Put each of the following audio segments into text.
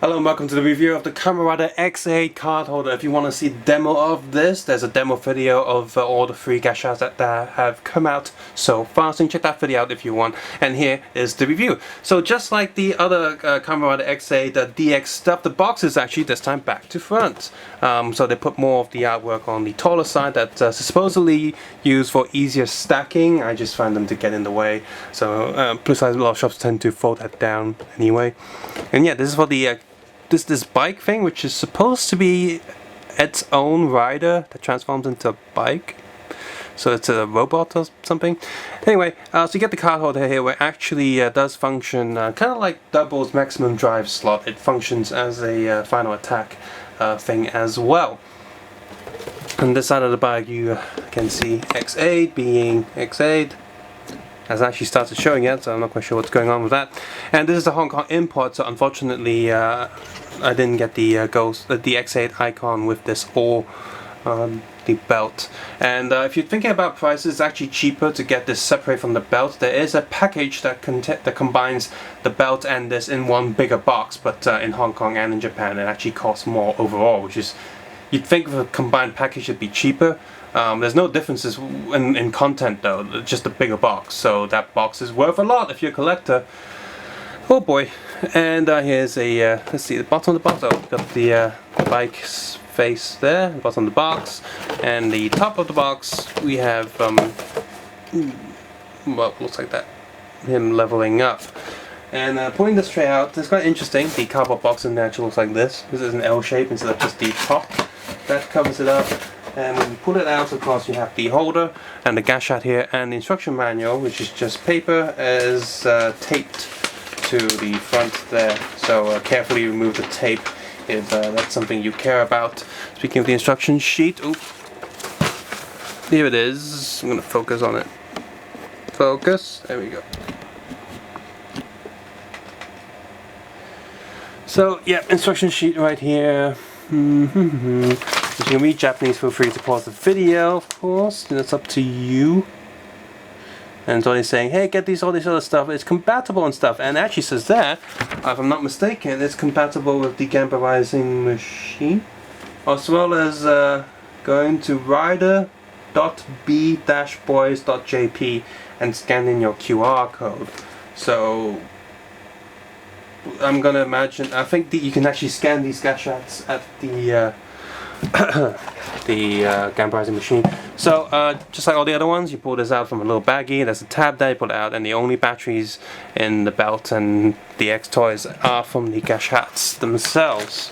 Hello and welcome to the review of the Kamen X8 card holder. If you want to see the demo of this, there's a demo video of all the free gashas that have come out so far, so you can check that video out if you want. And here is the review. So just like the other Kamen X8 DX stuff, the box is actually this time back to front. So they put more of the artwork on the taller side that's supposedly used for easier stacking. I just find them to get in the way. So plus size a lot of shops tend to fold that down anyway. And yeah, this is for the this bike thing, which is supposed to be its own rider that transforms into a bike. So it's a robot or something. Anyway, so you get the card holder here, where it actually does function kind of like Double's maximum drive slot. It functions as a final attack thing as well. On this side of the bag you can see X8 being X8. Hasn't actually started showing yet, so I'm not quite sure what's going on with that. And this is a Hong Kong import, so unfortunately I didn't get the the X8 icon with this or the belt. And if you're thinking about prices, it's actually cheaper to get this separate from the belt. There is a package that combines the belt and this in one bigger box, but in Hong Kong and in Japan it actually costs more overall, which is, you'd think of a combined package would be cheaper. There's no differences in content though, just a bigger box, so that box is worth a lot if you're a collector. Oh boy. And here's a, let's see, the bottom of the box. Oh, we've got the bike's face there, the bottom of the box, and the top of the box we have, well, looks like that, him leveling up. And pulling this tray out, it's quite interesting. The cardboard box in there actually looks like this. This is an L shape instead of just the top. That covers it up. And when you pull it out, of course, you have the holder and the gashat here, and the instruction manual, which is just paper, is taped to the front there. So carefully remove the tape if that's something you care about. Speaking of the instruction sheet, ooh, here it is. I'm going to focus on it. Focus. There we go. So yeah, instruction sheet right here. If you can read Japanese, feel free to pause the video, of course. That's up to you. And so they're saying, hey, get all this other stuff. It's compatible and stuff. And it actually says that, if I'm not mistaken, it's compatible with the Gamma Rising machine, as well as going to rider.b-boys.jp and scan in your QR code. So I'm gonna imagine, I think that you can actually scan these gashats at the Gamma Rising machine. So just like all the other ones, you pull this out from a little baggie. There's a tab there, you pull it out, and the only batteries in the belt and the X toys are from the gashats themselves.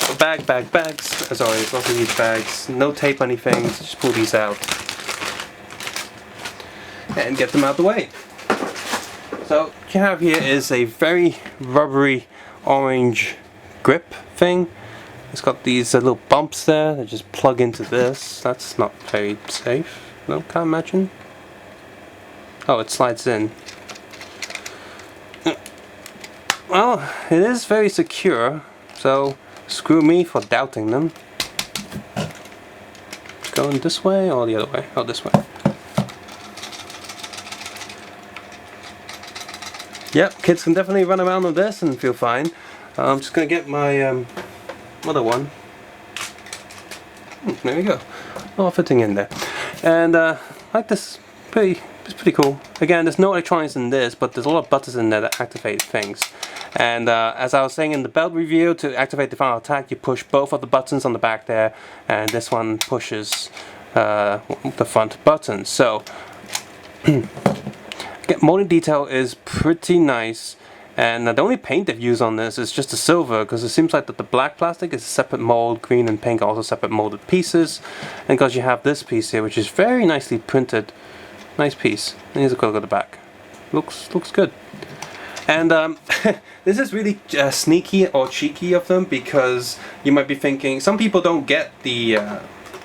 So bags, as always, lots of these bags, no tape or anything, just pull these out and get them out of the way. So what you have here is a very rubbery orange grip thing. It's got these little bumps there that just plug into this. That's not very safe. No, can't imagine. Oh, it slides in. Well, it is very secure, so screw me for doubting them. Going this way or the other way? Oh, this way. Yep, kids can definitely run around with this and feel fine. I'm just going to get my other one. There we go. All fitting in there. And like this, it's pretty cool. Again, there's no electronics in this, but there's a lot of buttons in there that activate things. And as I was saying in the belt review, to activate the final attack, you push both of the buttons on the back there, and this one pushes the front button. So molding detail is pretty nice. And the only paint they've used on this is just the silver, because it seems like that the black plastic is a separate mold, green and pink are also separate molded pieces. And because you have this piece here, which is very nicely printed, nice piece. And here's a quick look at the back. Looks good. And this is really sneaky or cheeky of them, because you might be thinking, some people don't get the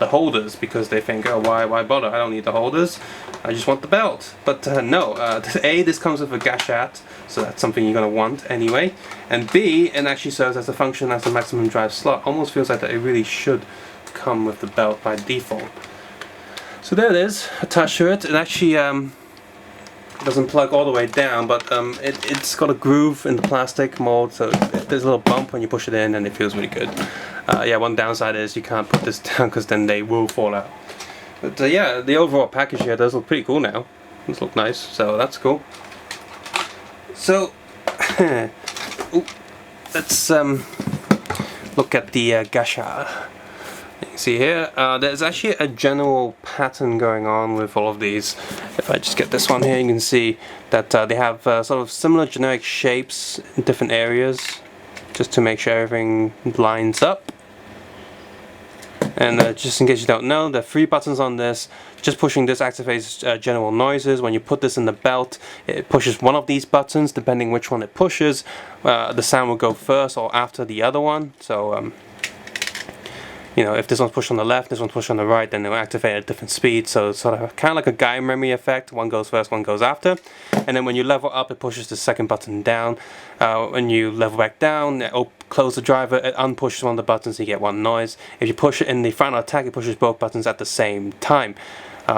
holders because they think, oh, why bother? I don't need the holders. I just want the belt. But no, A, this comes with a gashat, so that's something you're going to want anyway. And B, it actually serves as a function as a maximum drive slot. Almost feels like that it really should come with the belt by default. So there it is, attached to it. It actually It doesn't plug all the way down, but it's got a groove in the plastic mold, so there's a little bump when you push it in, and it feels really good. Yeah, one downside is you can't put this down because then they will fall out. But yeah, the overall package here does look pretty cool now. This look nice, so that's cool. So ooh, let's look at the gacha. You can see here, there's actually a general pattern going on with all of these. If I just get this one here, you can see that they have sort of similar generic shapes in different areas, just to make sure everything lines up. And just in case you don't know, there are 3 buttons on this. Just pushing this activates general noises. When you put this in the belt, it pushes one of these buttons. Depending which one it pushes, the sound will go first or after the other one. So you know, if this one's pushed on the left, this one's pushed on the right, then it will activate at different speeds. So it's sort of kind of like a guide memory effect. One goes first, one goes after. And then when you level up, it pushes the second button down. When you level back down, it close the driver, it unpushes one of the buttons, so you get one noise. If you push it in the final attack, it pushes both buttons at the same time.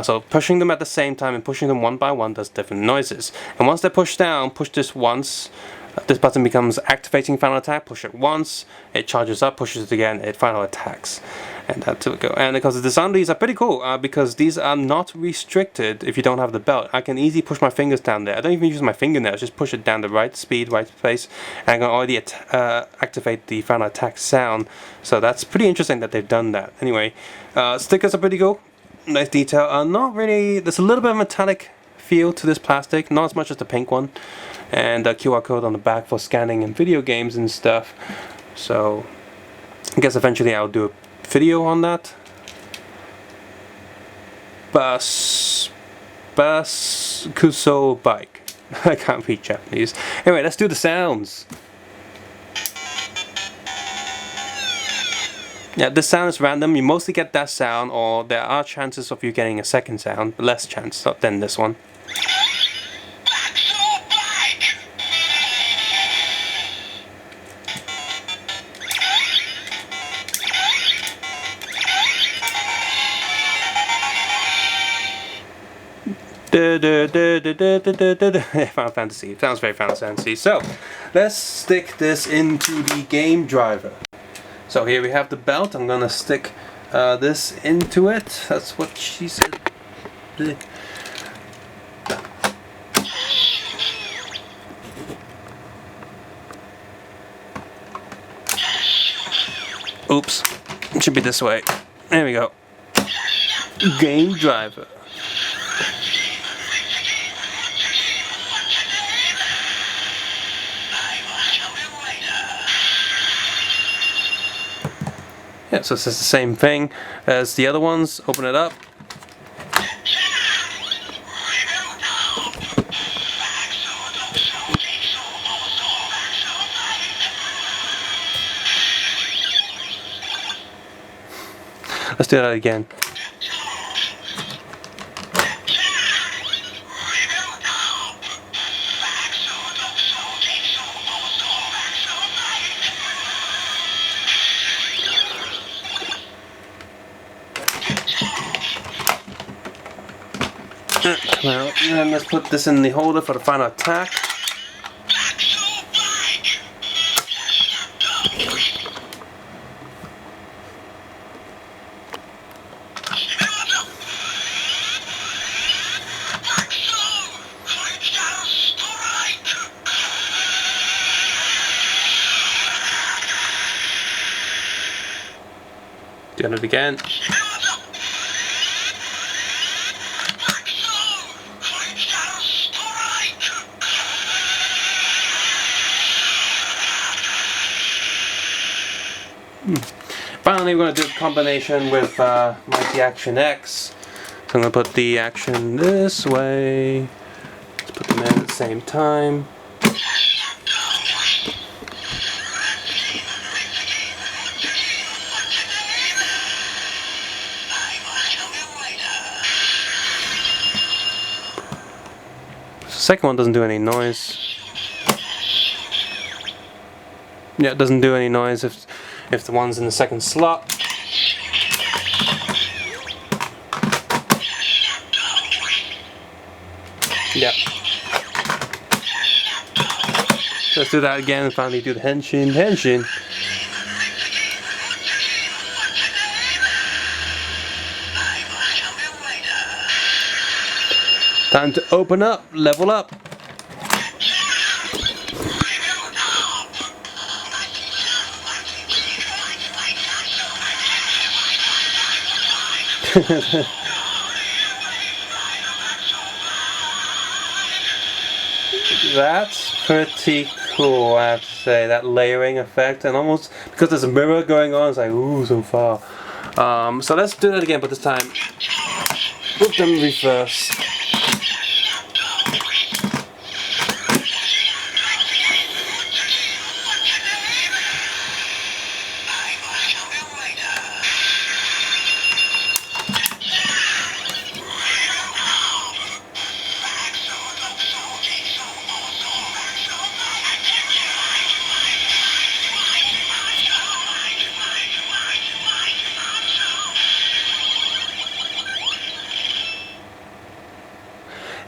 So pushing them at the same time and pushing them one by one does different noises. And once they're pushed down, push this once. This button becomes activating final attack. Push it once, it charges up, pushes it again, it final attacks. And that's it go. And because the design of these are pretty cool, because these are not restricted if you don't have the belt. I can easily push my fingers down there. I don't even use my fingernails, just push it down the right speed, right place, and I can already activate the final attack sound. So that's pretty interesting that they've done that. Anyway, stickers are pretty cool. Nice detail. Not really, there's a little bit of metallic feel to this plastic, not as much as the pink one. And a QR code on the back for scanning in video games and stuff. So I guess eventually I'll do a video on that. Bus Kuso bike. I can't read Japanese. Anyway, let's do the sounds. Yeah, this sound is random. You mostly get that sound, or there are chances of you getting a second sound, less chance than this one. Final Fantasy. Sounds very Final Fantasy. So, let's stick this into the game driver. So here we have the belt. I'm gonna stick this into it. That's what she said. Oops. It should be this way. There we go. Game driver. Yeah, so it's just the same thing as the other ones. Open it up. Let's do that again. Come out, and let's put this in the holder for the final attack. Do it again. Finally, we're going to do a combination with Mighty Action X. So I'm going to put the action this way. Let's put them in at the same time. The second one doesn't do any noise. Yeah, it doesn't do any noise if the one's in the second slot. Yeah. let's do that again and finally do the henshin. Time to open up, level up. That's pretty cool, I have to say, that layering effect, and almost because there's a mirror going on, it's like, ooh, so far. So let's do that again, but this time put them in reverse.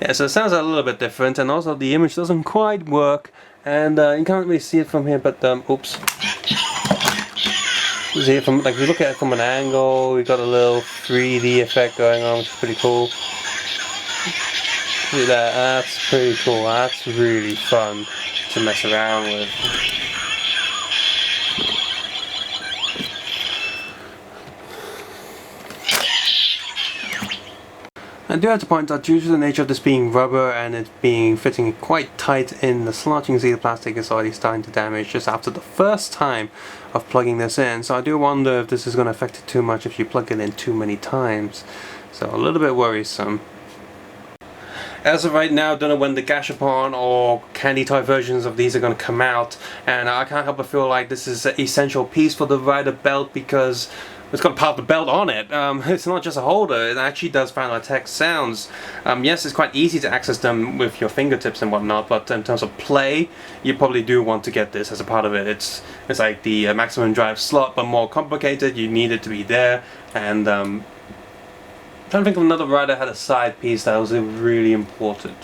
Yeah, so it sounds a little bit different, and also the image doesn't quite work, and you can't really see it from here, but oops. You see it from, like, if you look at it from an angle, we got a little 3D effect going on, which is pretty cool. See that? That's pretty cool. That's really fun to mess around with. I do have to point out, due to the nature of this being rubber and it being fitting quite tight in the slot, you can see the plastic is already starting to damage just after the first time of plugging this in. So I do wonder if this is going to affect it too much if you plug it in too many times. So a little bit worrisome. As of right now, I don't know when the Gashapon or candy toy versions of these are going to come out, and I can't help but feel like this is an essential piece for the rider belt because it's got part of the belt on it. It's not just a holder, it actually does final attack sounds. Yes, it's quite easy to access them with your fingertips and whatnot, but in terms of play, you probably do want to get this as a part of it. It's like the maximum drive slot, but more complicated. You need it to be there, and I'm trying to think of another rider had a side piece that was really important.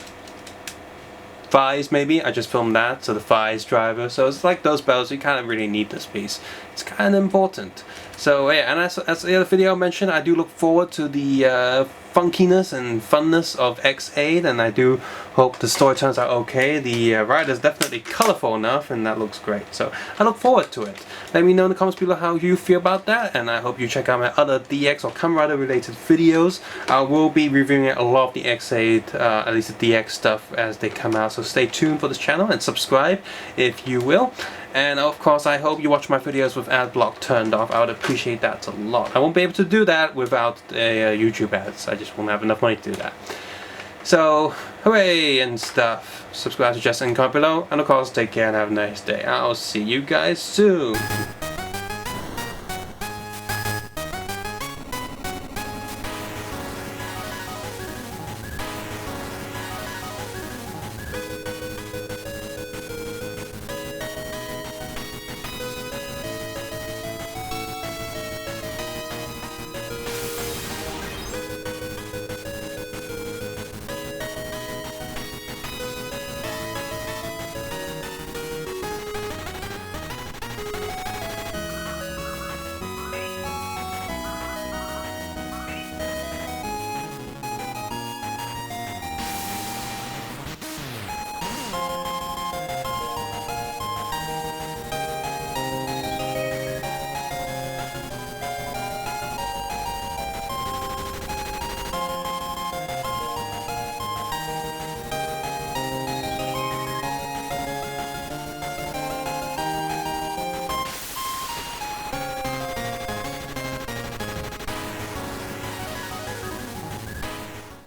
Thighs, maybe? I just filmed that, so the thighs driver. So it's like those belts, you kind of really need this piece. It's kind of important. So yeah, and as the other video I mentioned, I do look forward to the funkiness and funness of X8, and I do hope the story turns out okay. The rider is definitely colorful enough, and that looks great. So I look forward to it. Let me know in the comments below how you feel about that, and I hope you check out my other DX or Kamen Rider related videos. I will be reviewing a lot of the X8, at least the DX stuff, as they come out. So stay tuned for this channel and subscribe if you will. And of course, I hope you watch my videos with ad block turned off. I would appreciate that a lot. I won't be able to do that without YouTube ads. I just won't have enough money to do that. So, hooray and stuff. Subscribe, suggest, and comment below. And of course, take care and have a nice day. I'll see you guys soon.